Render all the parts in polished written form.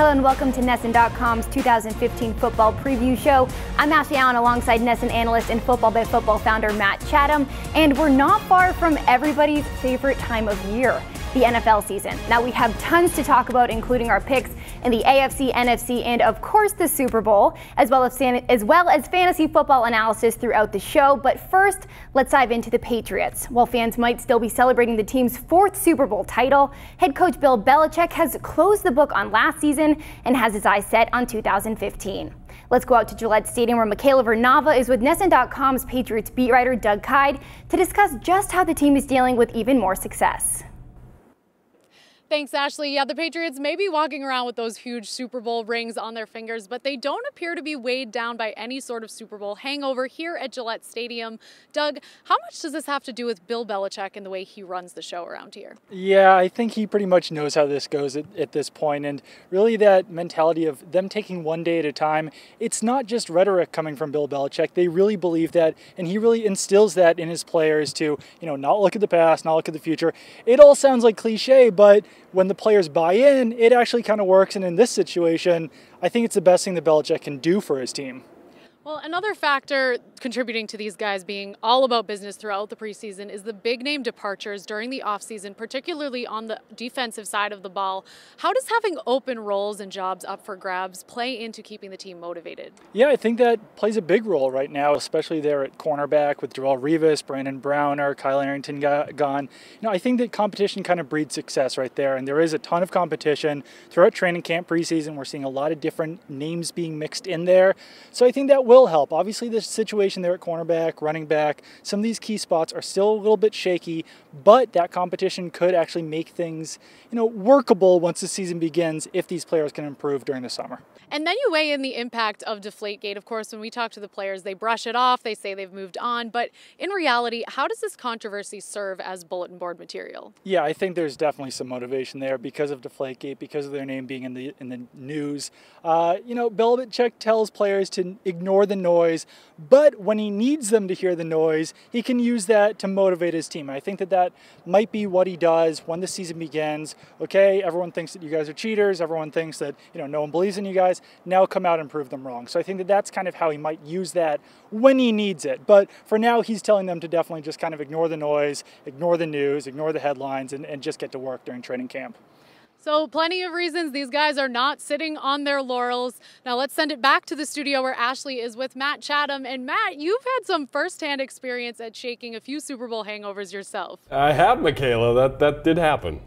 Hello and welcome to NESN.com's 2015 football preview show. I'm Ashley Allen alongside NESN analyst and Football by Football founder Matt Chatham, and we're not far from everybody's favorite time of year, the NFL season. Now we have tons to talk about, including our picks in the AFC, NFC, and of course the Super Bowl, as well as fantasy football analysis throughout the show. But first, let's dive into the Patriots. While fans might still be celebrating the team's fourth Super Bowl title, head coach Bill Belichick has closed the book on last season and has his eyes set on 2015. Let's go out to Gillette Stadium where Michaela Vernava is with NESN.com's Patriots beat writer Doug Kyde to discuss just how the team is dealing with even more success. Thanks, Ashley. Yeah, the Patriots may be walking around with those huge Super Bowl rings on their fingers, but they don't appear to be weighed down by any sort of Super Bowl hangover here at Gillette Stadium. Doug, how much does this have to do with Bill Belichick and the way he runs the show around here? Yeah, I think he pretty much knows how this goes at this point, and really that mentality of them taking one day at a time, it's not just rhetoric coming from Bill Belichick. They really believe that, and he really instills that in his players to, not look at the past, not look at the future. It all sounds like cliche, but when the players buy in, it actually kind of works. And in this situation, I think it's the best thing that Belichick can do for his team. Well, another factor contributing to these guys being all about business throughout the preseason is the big name departures during the offseason, particularly on the defensive side of the ball. How does having open roles and jobs up for grabs play into keeping the team motivated? Yeah, I think that plays a big role right now, especially there at cornerback with Darrelle Revis, Brandon Browner, Kyle Arrington gone. I think that competition kind of breeds success right there, and there is a ton of competition throughout training camp, preseason. We're seeing a lot of different names being mixed in there, so I think that will help. Obviously, the situation there at cornerback, running back, some of these key spots are still a little bit shaky, but that competition could actually make things, workable once the season begins if these players can improve during the summer. And then you weigh in the impact of Deflategate. Of course, when we talk to the players, they brush it off, they say they've moved on, but in reality, how does this controversy serve as bulletin board material? Yeah, I think there's definitely some motivation there because of Deflategate, because of their name being in the news. Belichick tells players to ignore the noise, but when he needs them to hear the noise, he can use that to motivate his team. I think that might be what he does when the season begins. Okay, everyone thinks that you guys are cheaters. Everyone thinks that, no one believes in you guys. Now come out and prove them wrong. So I think that that's kind of how he might use that when he needs it. But for now, he's telling them to definitely just kind of ignore the noise, ignore the news, ignore the headlines, and just get to work during training camp. So plenty of reasons these guys are not sitting on their laurels. Now let's send it back to the studio where Ashley is with Matt Chatham. And Matt, you've had some firsthand experience at shaking a few Super Bowl hangovers yourself. I have, Michaela. That did happen.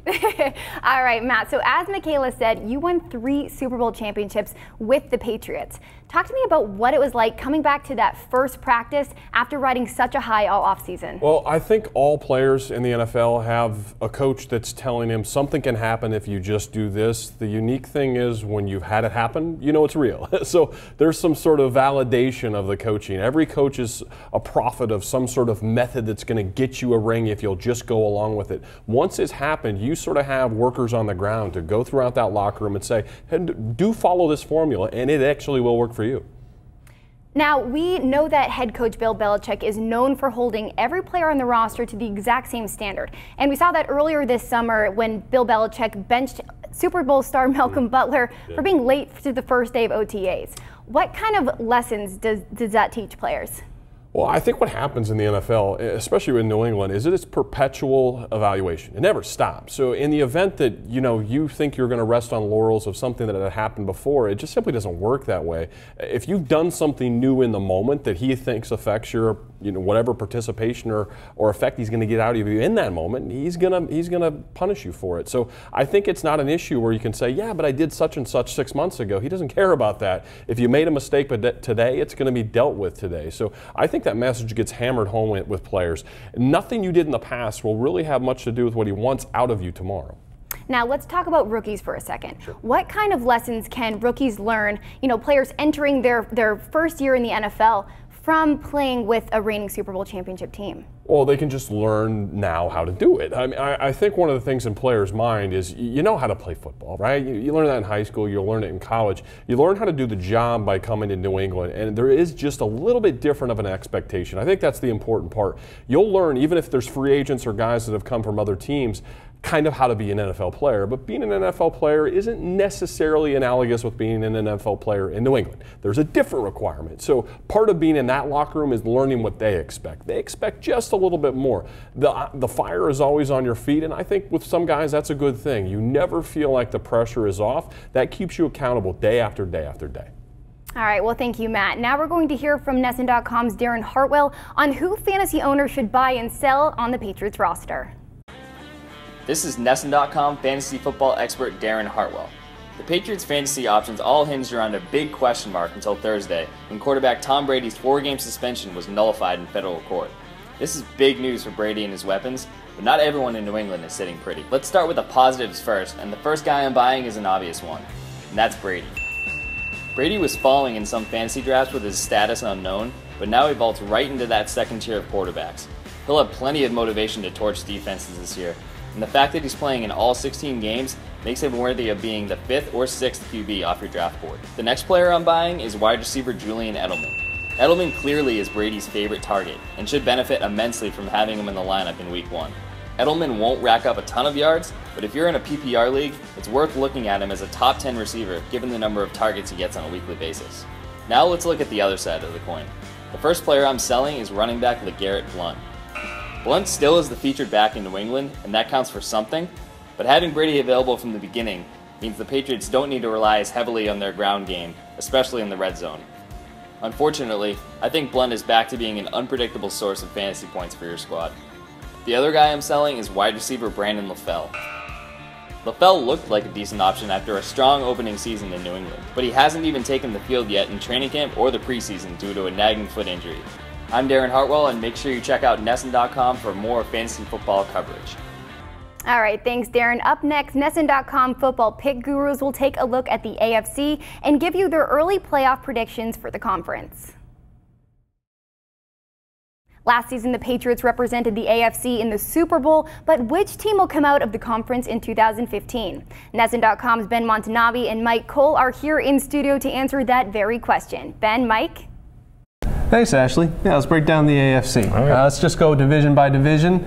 All right, Matt. So as Michaela said, you won 3 Super Bowl championships with the Patriots. Talk to me about what it was like coming back to that first practice after riding such a high all offseason. Well, I think all players in the NFL have a coach that's telling him something can happen if you just do this. The unique thing is when you've had it happen, it's real. So there's some sort of validation of the coaching. Every coach is a prophet of some sort of method that's going to get you a ring if you'll just go along with it. Once it's happened, you sort of have workers on the ground to go throughout that locker room and say, hey, do follow this formula, and it actually will work for you. Now, we know that head coach Bill Belichick is known for holding every player on the roster to the exact same standard. And we saw that earlier this summer when Bill Belichick benched Super Bowl star Malcolm Butler for being late to the first day of OTAs. What kind of lessons does that teach players? Well, I think what happens in the NFL, especially in New England, is that it's perpetual evaluation. It never stops. So in the event that, you think you're going to rest on laurels of something that had happened before, it just simply doesn't work that way. If you've done something new in the moment that he thinks affects your, whatever participation or effect he's going to get out of you in that moment, he's going to punish you for it. So I think it's not an issue where you can say, yeah, but I did such and such 6 months ago. He doesn't care about that. If you made a mistake today, it's going to be dealt with today. So I think that message gets hammered home with players. Nothing you did in the past will really have much to do with what he wants out of you tomorrow. Now let's talk about rookies for a second. Sure. What kind of lessons can rookies learn, players entering their first year in the NFL from playing with a reigning Super Bowl championship team? Well, they can just learn now how to do it. I mean, I think one of the things in players' mind is you know how to play football, right? You learn that in high school, you'll learn it in college. You learn how to do the job by coming to New England, and there is just a little bit different of an expectation. I think that's the important part. You'll learn, even if there's free agents or guys that have come from other teams, kind of how to be an NFL player, but being an NFL player isn't necessarily analogous with being an NFL player in New England. There's a different requirement. So part of being in that locker room is learning what they expect. They expect just a little bit more. The fire is always on your feet, and I think with some guys that's a good thing. You never feel like the pressure is off. That keeps you accountable day after day after day. All right, well, thank you, Matt. Now we're going to hear from NESN.com's Darren Hartwell on who fantasy owners should buy and sell on the Patriots roster. This is NESN.com fantasy football expert Darren Hartwell. The Patriots' fantasy options all hinged around a big question mark until Thursday, when quarterback Tom Brady's 4-game suspension was nullified in federal court. This is big news for Brady and his weapons, but not everyone in New England is sitting pretty. Let's start with the positives first, and the first guy I'm buying is an obvious one, and that's Brady. Brady was falling in some fantasy drafts with his status unknown, but now he vaults right into that second tier of quarterbacks. He'll have plenty of motivation to torch defenses this year, and the fact that he's playing in all 16 games makes him worthy of being the 5th or 6th QB off your draft board. The next player I'm buying is wide receiver Julian Edelman. Edelman clearly is Brady's favorite target, and should benefit immensely from having him in the lineup in Week 1. Edelman won't rack up a ton of yards, but if you're in a PPR league, it's worth looking at him as a top 10 receiver given the number of targets he gets on a weekly basis. Now let's look at the other side of the coin. The first player I'm selling is running back LeGarrette Blount. Blount still is the featured back in New England, and that counts for something, but having Brady available from the beginning means the Patriots don't need to rely as heavily on their ground game, especially in the red zone. Unfortunately, I think Blount is back to being an unpredictable source of fantasy points for your squad. The other guy I'm selling is wide receiver Brandon LaFell. LaFell looked like a decent option after a strong opening season in New England, but he hasn't even taken the field yet in training camp or the preseason due to a nagging foot injury. I'm Darren Hartwell, and make sure you check out NESN.com for more fantasy football coverage. All right, thanks, Darren. Up next, NESN.com football pick gurus will take a look at the AFC and give you their early playoff predictions for the conference. Last season, the Patriots represented the AFC in the Super Bowl, but which team will come out of the conference in 2015? NESN.com's Ben Montanavi and Mike Cole are here in studio to answer that very question. Ben, Mike? Thanks, Ashley. Yeah, let's break down the AFC. All right. Let's just go division by division.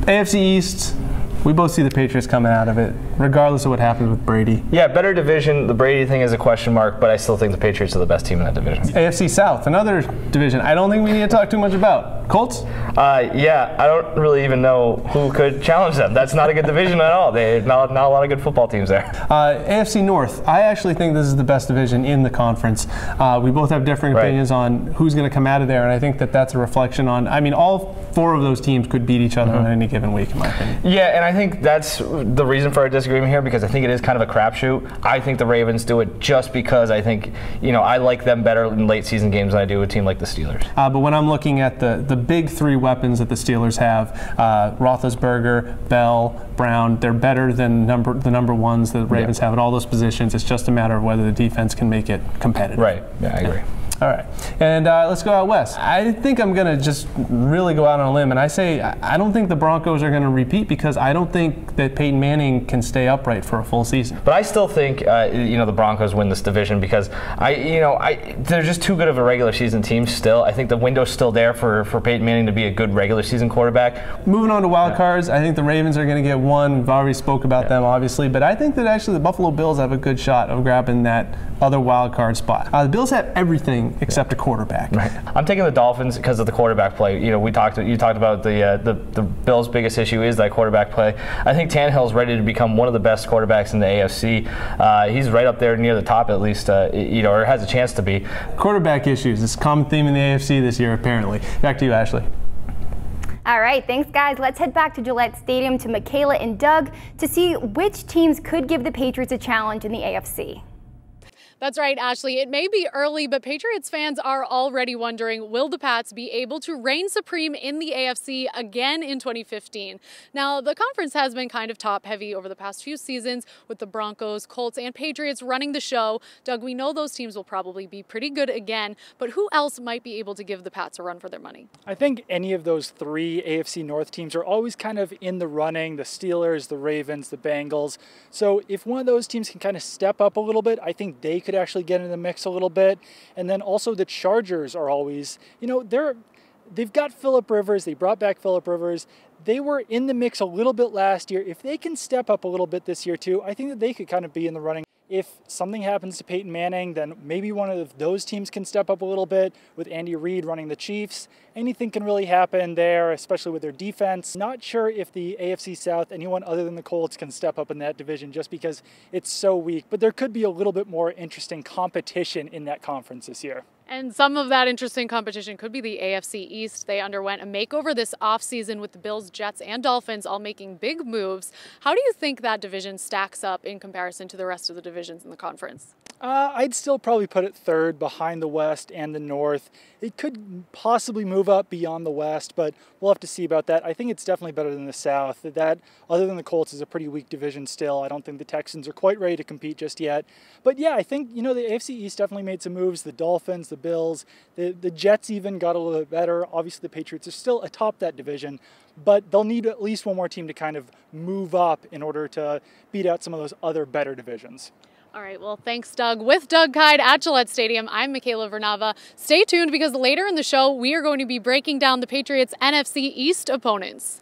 AFC East, we both see the Patriots coming out of it, regardless of what happens with Brady. Yeah, better division. The Brady thing is a question mark, but I still think the Patriots are the best team in that division. AFC South, another division I don't think we need to talk too much about. Colts? Yeah, I don't really even know who could challenge them. That's not a good division at all. There's not a lot of good football teams there. AFC North, I actually think this is the best division in the conference. We both have different opinions on who's going to come out of there, and I think that that's a reflection on, I mean, all 4 of those teams could beat each other on any given week, in my opinion. Yeah, and I think that's the reason for our disagreement here, because I think it is kind of a crapshoot. I think the Ravens do it just because I think, I like them better in late season games than I do a team like the Steelers. But when I'm looking at the big 3 weapons that the Steelers have, Roethlisberger, Bell, Brown, they're better than the number ones that the Ravens have at all those positions. It's just a matter of whether the defense can make it competitive. Right, yeah, I agree. All right, and let's go out west. I think I'm going to just really go out on a limb, and I say I don't think the Broncos are going to repeat because I don't think that Peyton Manning can stay upright for a full season. But I still think the Broncos win this division because they're just too good of a regular season team still. I think the window's still there for Peyton Manning to be a good regular season quarterback. Moving on to wild cards, I think the Ravens are going to get one. We've already spoke about them, obviously, but I think that actually the Buffalo Bills have a good shot of grabbing that other wild card spot. The Bills have everything except a quarterback. Right. I'm taking the Dolphins because of the quarterback play. You talked about the Bills' biggest issue is that quarterback play. I think Tannehill's ready to become one of the best quarterbacks in the AFC. He's right up there near the top at least, or has a chance to be. Quarterback issues is a common theme in the AFC this year, apparently. Back to you, Ashley. All right, thanks, guys. Let's head back to Gillette Stadium to Michaela and Doug to see which teams could give the Patriots a challenge in the AFC. That's right, Ashley. It may be early, but Patriots fans are already wondering, will the Pats be able to reign supreme in the AFC again in 2015? Now, the conference has been kind of top-heavy over the past few seasons with the Broncos, Colts, and Patriots running the show. Doug, we know those teams will probably be pretty good again, but who else might be able to give the Pats a run for their money? I think any of those 3 AFC North teams are always kind of in the running, the Steelers, the Ravens, the Bengals. So if one of those teams can kind of step up a little bit, I think they could actually get in the mix a little bit. And then also the Chargers are always, they've got Phillip Rivers. They brought back Phillip Rivers. They were in the mix a little bit last year. If they can step up a little bit this year too, I think that they could kind of be in the running. If something happens to Peyton Manning, then maybe one of those teams can step up a little bit with Andy Reid running the Chiefs. Anything can really happen there, especially with their defense. Not sure if the AFC South, anyone other than the Colts, can step up in that division just because it's so weak. But there could be a little bit more interesting competition in that conference this year. And some of that interesting competition could be the AFC East. They underwent a makeover this offseason with the Bills, Jets, and Dolphins all making big moves. How do you think that division stacks up in comparison to the rest of the divisions in the conference? I'd still probably put it third behind the West and the North. It could possibly move up beyond the West, but we'll have to see about that. I think it's definitely better than the South. That, other than the Colts, is a pretty weak division still. I don't think the Texans are quite ready to compete just yet. But yeah, I think, the AFC East definitely made some moves. The Dolphins, the Bills, the Jets even got a little bit better. Obviously, the Patriots are still atop that division, but they'll need at least one more team to kind of move up in order to beat out some of those other better divisions. All right, well, thanks, Doug. With Doug Kyde at Gillette Stadium, I'm Michaela Vernava. Stay tuned because later in the show, we are going to be breaking down the Patriots' NFC East opponents.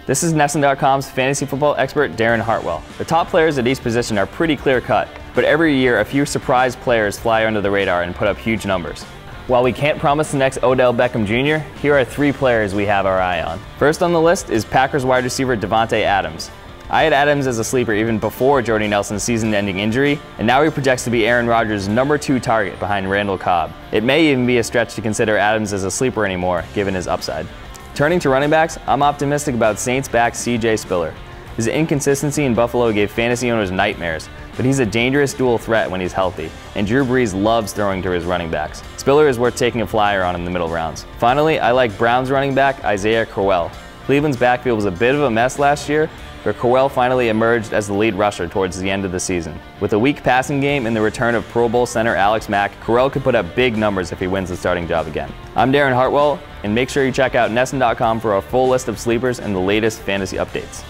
This is NESN.com's fantasy football expert, Darren Hartwell. The top players at each position are pretty clear-cut, but every year a few surprise players fly under the radar and put up huge numbers. While we can't promise the next Odell Beckham Jr., here are 3 players we have our eye on. First on the list is Packers wide receiver Davante Adams. I had Adams as a sleeper even before Jordy Nelson's season-ending injury, and now he projects to be Aaron Rodgers' #2 target behind Randall Cobb. It may even be a stretch to consider Adams as a sleeper anymore, given his upside. Turning to running backs, I'm optimistic about Saints back C.J. Spiller. His inconsistency in Buffalo gave fantasy owners nightmares, but he's a dangerous dual threat when he's healthy, and Drew Brees loves throwing to his running backs. Spiller is worth taking a flyer on in the middle rounds. Finally, I like Browns running back Isaiah Crowell. Cleveland's backfield was a bit of a mess last year, but Crowell finally emerged as the lead rusher towards the end of the season. With a weak passing game and the return of Pro Bowl center Alex Mack, Crowell could put up big numbers if he wins the starting job again. I'm Darren Hartwell, and make sure you check out NESN.com for a full list of sleepers and the latest fantasy updates.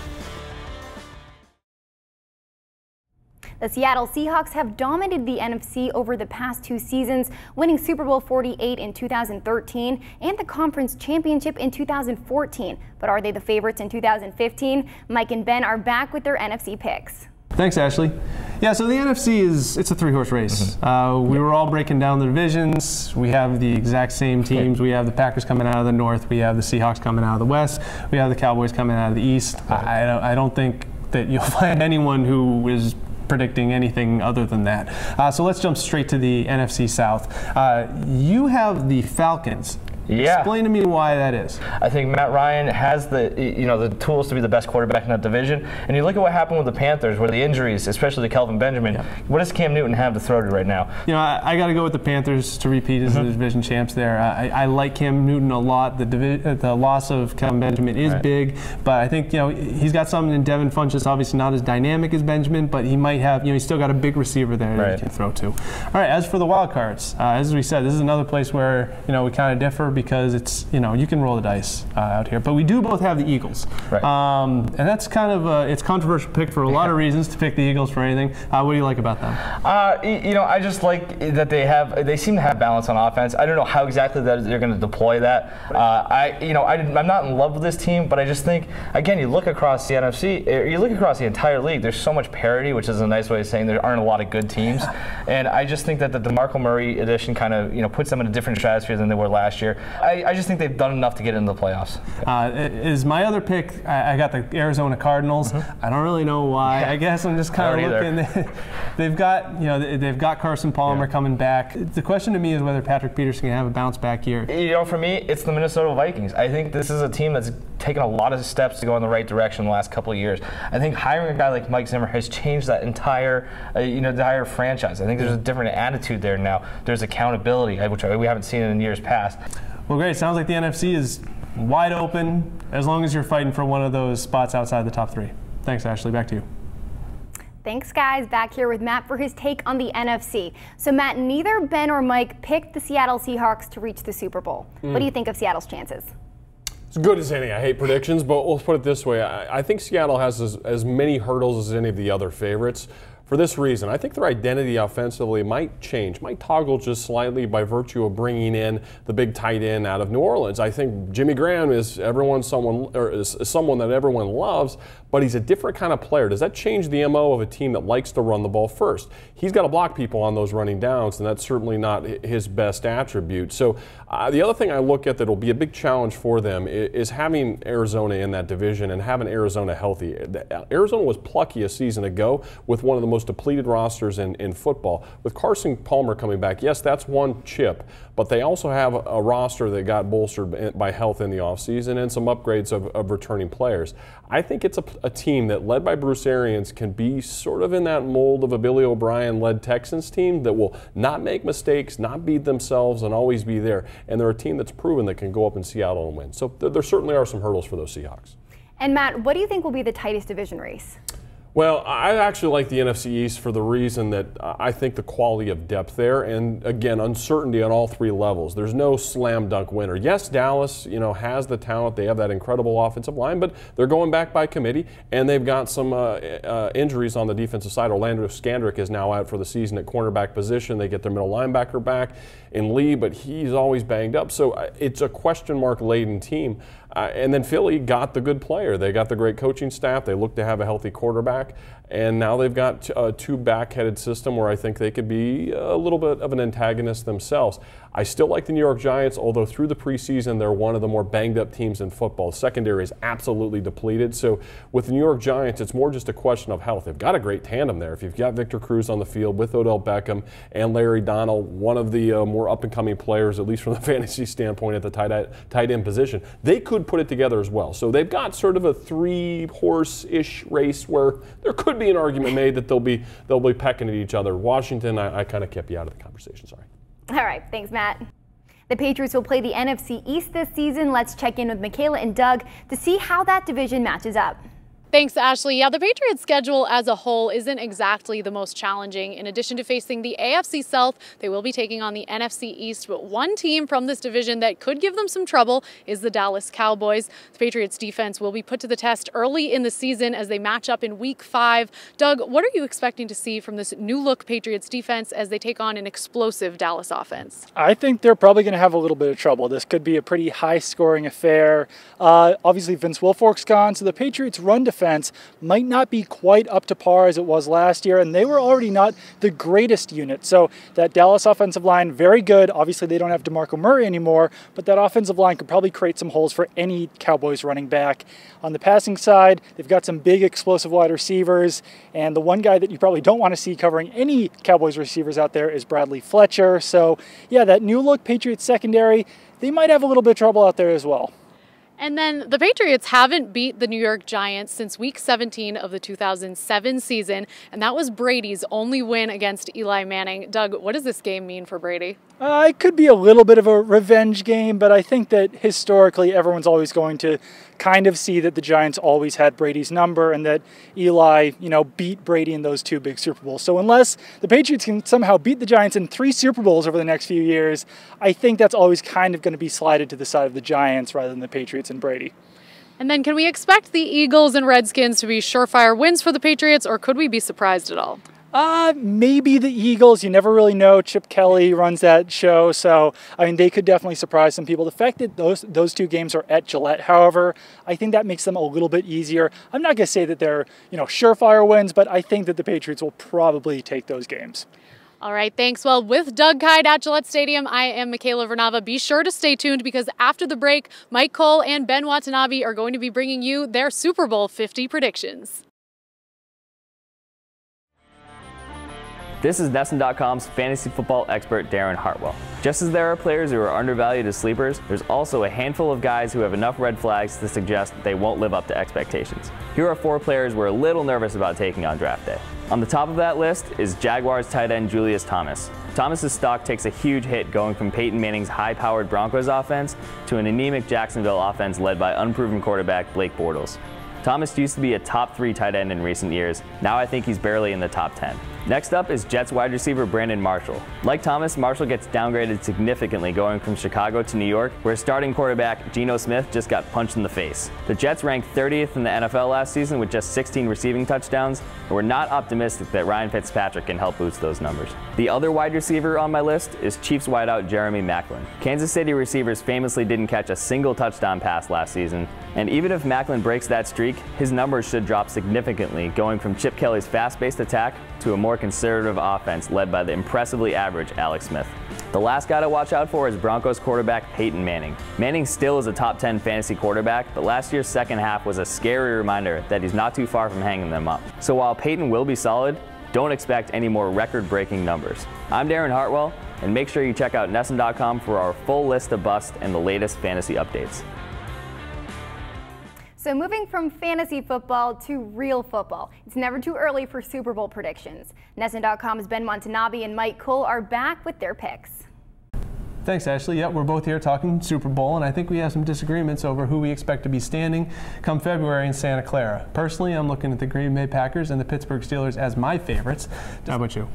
The Seattle Seahawks have dominated the NFC over the past 2 seasons, winning Super Bowl 48 in 2013 and the Conference Championship in 2014. But are they the favorites in 2015? Mike and Ben are back with their NFC picks. Thanks, Ashley. Yeah, so the NFC it's a 3-horse race. We were all breaking down the divisions. We have the exact same teams. We have the Packers coming out of the North. We have the Seahawks coming out of the West. We have the Cowboys coming out of the East. I don't think that you'll find anyone who is predicting anything other than that. So let's jump straight to the NFC South. You have the Falcons. Yeah. Explain to me why that is. I think Matt Ryan has the tools to be the best quarterback in that division. And you look at what happened with the Panthers, where the injuries, especially to Kelvin Benjamin, what does Cam Newton have to throw to right now? I got to go with the Panthers to repeat as the division champs there. I like Cam Newton a lot. The loss of Kelvin Benjamin is big, but I think he's got something in Devin Funchess, obviously not as dynamic as Benjamin, but he might have he's still got a big receiver there that he can throw to. All right, as for the wild cards, as we said, this is another place where we kind of differ, because it's you can roll the dice out here, but we do both have the Eagles, and that's kind of it's controversial pick for a lot of reasons to pick the Eagles for anything. What do you like about them? I just like that they seem to have balance on offense. I don't know how exactly that they're going to deploy that. I'm not in love with this team, but I just think, again, you look across the NFC, you look across the entire league. There's so much parity, which is a nice way of saying there aren't a lot of good teams, and I just think that the DeMarco Murray addition kind of puts them in a different stratosphere than they were last year. I just think they've done enough to get into the playoffs. Is my other pick, I got the Arizona Cardinals. I don't really know why. I guess I'm just kind of looking. They've got Carson Palmer coming back. The question to me is whether Patrick Peterson can have a bounce back year. For me, it's the Minnesota Vikings. I think this is a team that's taken a lot of steps to go in the right direction in the last couple of years. I think hiring a guy like Mike Zimmer has changed that entire franchise. I think there's a different attitude there now. There's accountability, which we haven't seen in years past. Well, great. Sounds like the NFC is wide open as long as you're fighting for one of those spots outside the top 3. Thanks, Ashley. Back to you. Thanks, guys. Back here with Matt for his take on the NFC. So, Matt, neither Ben or Mike picked the Seattle Seahawks to reach the Super Bowl. What do you think of Seattle's chances? As good as any. I hate predictions, but we'll put it this way. I think Seattle has as many hurdles as any of the other favorites. for this reason. I think their identity offensively might change, might toggle just slightly by virtue of bringing in the big tight end out of New Orleans. I think Jimmy Graham is someone that everyone loves, but he's a different kind of player. Does that change the MO of a team that likes to run the ball first? He's got to block people on those running downs, and that's certainly not his best attribute. So the other thing I look at that will be a big challenge for them is having Arizona in that division and having Arizona healthy. Arizona was plucky a season ago with one of the most depleted rosters in football. With Carson Palmer coming back, yes, that's one chip, but they also have a roster that got bolstered by health in the offseason and some upgrades of returning players. I think it's a team that, led by Bruce Arians, can be sort of in that mold of a Billy O'Brien-led Texans team that will not make mistakes, not beat themselves, and always be there. And they're a team that's proven that can go up in Seattle and win. So there certainly are some hurdles for those Seahawks. And Matt, what do you think will be the tightest division race? Well, I actually like the NFC East for the reason that I think the quality of depth there, and again, uncertainty on all three levels. There's no slam dunk winner. Yes, Dallas, has the talent. They have that incredible offensive line, but they're going back by committee, and they've got some injuries on the defensive side. Orlando Scandrick is now out for the season at cornerback position. They get their middle linebacker back in Lee, but he's always banged up. So it's a question mark laden team. And then Philly got the good player. They got the great coaching staff. They look to have a healthy quarterback. And now they've got a two back-headed system where I think they could be a little bit of an antagonist themselves. I still like the New York Giants, although through the preseason they're one of the more banged-up teams in football. The secondary is absolutely depleted. So with the New York Giants, it's more just a question of health. They've got a great tandem there. If you've got Victor Cruz on the field with Odell Beckham and Larry Donald, one of the more up-and-coming players, at least from the fantasy standpoint, at the tight end position, they could put it together as well. So they've got sort of a three-horse-ish race where there could be an argument made that they'll be pecking at each other. Washington, I kind of kept you out of the conversation. Sorry. All right, thanks, Matt. The Patriots will play the NFC East this season. Let's check in with Michaela and Doug to see how that division matches up. Thanks, Ashley. Yeah, the Patriots' schedule as a whole isn't exactly the most challenging. In addition to facing the AFC South, they will be taking on the NFC East. But one team from this division that could give them some trouble is the Dallas Cowboys. The Patriots' defense will be put to the test early in the season as they match up in Week 5. Doug, what are you expecting to see from this new-look Patriots defense as they take on an explosive Dallas offense? I think they're probably going to have a little bit of trouble. This could be a pretty high-scoring affair. Obviously, Vince Wilfork's gone, so the Patriots' run defense might not be quite up to par as it was last year, and they were already not the greatest unit. So that Dallas offensive line, very good. Obviously, they don't have DeMarco Murray anymore, but that offensive line could probably create some holes for any Cowboys running back. On the passing side, they've got some big explosive wide receivers, and the one guy that you probably don't want to see covering any Cowboys receivers out there is Bradley Fletcher. So yeah, that new look Patriots secondary, they might have a little bit of trouble out there as well. And then the Patriots haven't beat the New York Giants since Week 17 of the 2007 season, and that was Brady's only win against Eli Manning. Doug, what does this game mean for Brady? It could be a little bit of a revenge game, but I think that historically everyone's always going to kind of see that the Giants always had Brady's number and that Eli, beat Brady in those two big Super Bowls. So unless the Patriots can somehow beat the Giants in 3 Super Bowls over the next few years, I think that's always kind of going to be slided to the side of the Giants rather than the Patriots and Brady. And then can we expect the Eagles and Redskins to be surefire wins for the Patriots, or could we be surprised at all? Maybe the Eagles. You never really know. Chip Kelly runs that show, so they could definitely surprise some people. The fact that those two games are at Gillette, however, I think that makes them a little bit easier. I'm not going to say that they're surefire wins, but I think that the Patriots will probably take those games. All right, thanks. Well, with Doug Kyed at Gillette Stadium, I am Michaela Vernava. Be sure to stay tuned because after the break, Mike Cole and Ben Watanabe are going to be bringing you their Super Bowl 50 predictions. This is NESN.com's fantasy football expert, Darren Hartwell. Just as there are players who are undervalued as sleepers, there's also a handful of guys who have enough red flags to suggest that they won't live up to expectations. Here are 4 players we're a little nervous about taking on draft day. On the top of that list is Jaguars tight end Julius Thomas. Thomas's stock takes a huge hit going from Peyton Manning's high-powered Broncos offense to an anemic Jacksonville offense led by unproven quarterback Blake Bortles. Thomas used to be a top 3 tight end in recent years. Now I think he's barely in the top 10. Next up is Jets wide receiver Brandon Marshall. Like Thomas, Marshall gets downgraded significantly going from Chicago to New York, where starting quarterback Geno Smith just got punched in the face. The Jets ranked 30th in the NFL last season with just 16 receiving touchdowns, and we're not optimistic that Ryan Fitzpatrick can help boost those numbers. The other wide receiver on my list is Chiefs wideout Jeremy Maclin. Kansas City receivers famously didn't catch a single touchdown pass last season, and even if Maclin breaks that streak, his numbers should drop significantly, going from Chip Kelly's fast-paced attack to a more conservative offense led by the impressively average Alex Smith. The last guy to watch out for is Broncos quarterback Peyton Manning. Manning still is a top 10 fantasy quarterback, but last year's second half was a scary reminder that he's not too far from hanging them up. So while Peyton will be solid, don't expect any more record-breaking numbers. I'm Darren Hartwell, and make sure you check out NESN.com for our full list of busts and the latest fantasy updates. So moving from fantasy football to real football, it's never too early for Super Bowl predictions. NESN.com's Ben Montanabi and Mike Cole are back with their picks. Thanks, Ashley. Yep, we're both here talking Super Bowl, and I think we have some disagreements over who we expect to be standing come February in Santa Clara. Personally, I'm looking at the Green Bay Packers and the Pittsburgh Steelers as my favorites. How about you?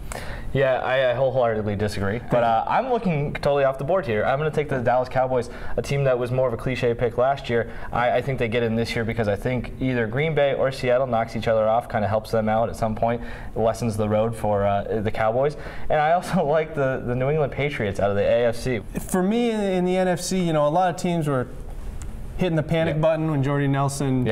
Yeah, I wholeheartedly disagree, but I'm looking totally off the board here. I'm going to take the Dallas Cowboys, a team that was more of a cliche pick last year. I think they get in this year because I think either Green Bay or Seattle knocks each other off, kind of helps them out at some point, lessens the road for the Cowboys. And I also like the New England Patriots out of the AFC. For me, in the NFC, you know, a lot of teams were hitting the panic button when Jordy Nelson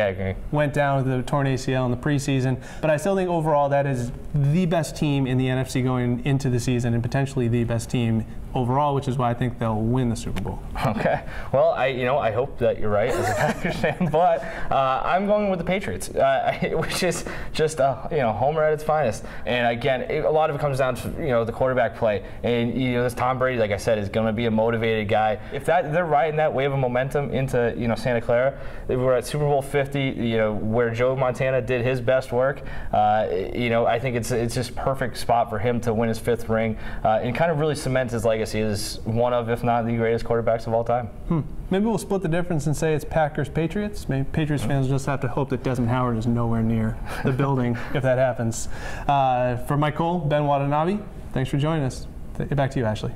went down with the torn ACL in the preseason. But I still think overall that is the best team in the NFC going into the season, and potentially the best team overall, which is why I think they'll win the Super Bowl. Okay. Well, I hope that you're right as a Packers fan, but I'm going with the Patriots, which is just homer at its finest. And again, a lot of it comes down to the quarterback play, and this Tom Brady, like I said, is going to be a motivated guy. If they're riding that wave of momentum into Santa Clara, we're at Super Bowl 50, where Joe Montana did his best work. I think it's just perfect spot for him to win his 5th ring and kind of really cement his legacy as one of, if not the greatest quarterbacks of all time. Maybe we'll split the difference and say it's Packers-Patriots. Maybe Patriots fans just have to hope that Desmond Howard is nowhere near the building if that happens. For Mike Cole, Ben Watanabe, thanks for joining us. Back to you, Ashley.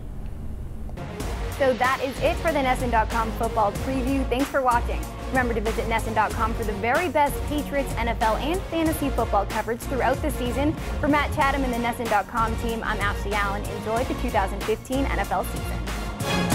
So that is it for the NESN.com football preview. Thanks for watching. Remember to visit NESN.com for the very best Patriots, NFL, and fantasy football coverage throughout the season. For Matt Chatham and the NESN.com team, I'm Ashley Allen. Enjoy the 2015 NFL season.